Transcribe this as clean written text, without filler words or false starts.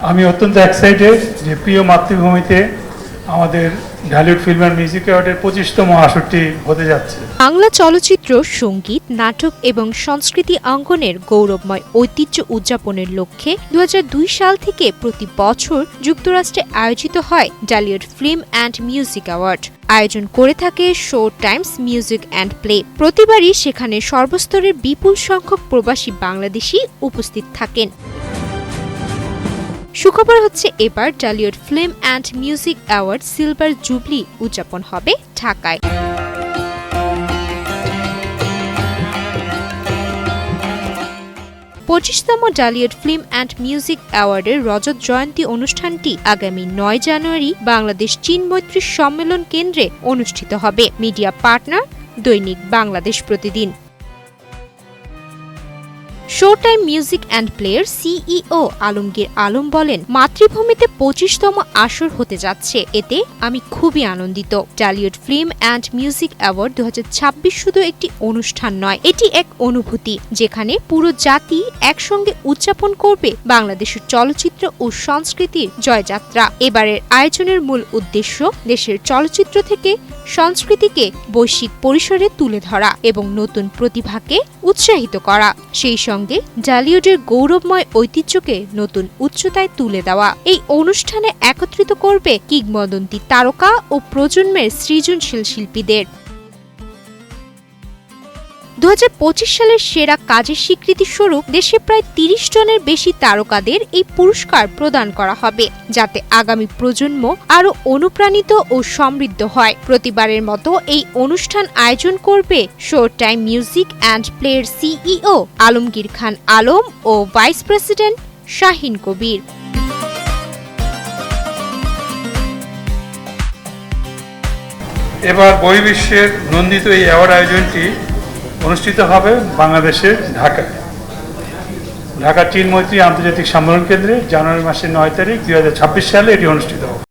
আমি অত্যন্ত এক্সাইটেড যে প্রিয় মাতৃভূমিতে আমাদের ঢালিউড ফিল্ম অ্যান্ড মিউজিক অ্যাওয়ার্ডের 25তম আসরটি হতে যাচ্ছে। বাংলা চলচ্চিত্র, সঙ্গীত, নাটক এবং সংস্কৃতি অঙ্গনের গৌরবময় ঐতিহ্য উদযাপনের লক্ষ্যে 2002 সাল থেকে প্রতি বছর যুক্তরাষ্ট্রে আয়োজিত হয় Dhallywood film and music award. আয়োজন করে থাকে show Times music and play. প্রতিবারই সেখানে সর্বস্তরের বিপুল সংখ্যক প্রবাসী বাংলাদেশি উপস্থিত থাকেন। সুখবর হচ্ছে, এবার Dhallywood film and music award silver jubilee উদযাপন হবে ঢাকায়। 25তম ঢালিউড ফিল্ম অ্যান্ড মিউজিক অ্যাওয়ার্ডের রজত জয়ন্তী অনুষ্ঠানটি আগামী 9 জানুয়ারি বাংলাদেশ চীন মৈত্রী সম্মেলন কেন্দ্রে অনুষ্ঠিত হবে। মিডিয়া পার্টনার দৈনিক বাংলাদেশ প্রতিদিন। Show time music and player CEO Alamgir Alam বলেন, মাতৃভূমিতে 25তম আসর হতে যাচ্ছে, এতে আমি খুবই আনন্দিত। Dhallywood film and music award 2026 শুধু একটি অনুষ্ঠান নয়, এটি এক অনুভূতি যেখানে পুরো জাতি একসঙ্গে উদযাপন করবে বাংলাদেশের চলচ্চিত্র ও সংস্কৃতির জয়যাত্রা। এবারের আয়োজনের মূল উদ্দেশ্য দেশের চলচ্চিত্র থেকে সংস্কৃতিকে বৈশ্বিক পরিসরে তুলে ধরা এবং নতুন প্রতিভাকে উৎসাহিত করা, সেই সঙ্গে ঢালিউডের গৌরবময় ঐতিহ্যকে নতুন উচ্চতায় তুলে দেওয়া। এই অনুষ্ঠানে একত্রিত করবে কিংবদন্তি তারকা ও প্রজন্মের সৃজনশীল শিল্পীদের। 2025 সালের সেরা কাজের স্বীকৃতি স্বরূপ দেশে প্রায় 30 জনের বেশি তারকাদের এই পুরস্কার প্রদান করা হবে, যাতে আগামী প্রজন্ম আরও অনুপ্রাণিত ও সমৃদ্ধ হয়। প্রতিবারের মতো এই অনুষ্ঠান আয়োজন করবে শো টাইম মিউজিক অ্যান্ড প্লের সিইও আলমগীর খান আলম ও ভাইস প্রেসিডেন্ট শাহিন কবির। এবার বহির্বিশ্বের নন্দিত এই অ্যাওয়ার্ড আয়োজনটি অনুষ্ঠিত হবে বাংলাদেশের ঢাকা চীন মৈত্রী আন্তর্জাতিক সম্মেলন কেন্দ্রে জানুয়ারি মাসের 9 তারিখ 2026 সালে এটি অনুষ্ঠিত হবে।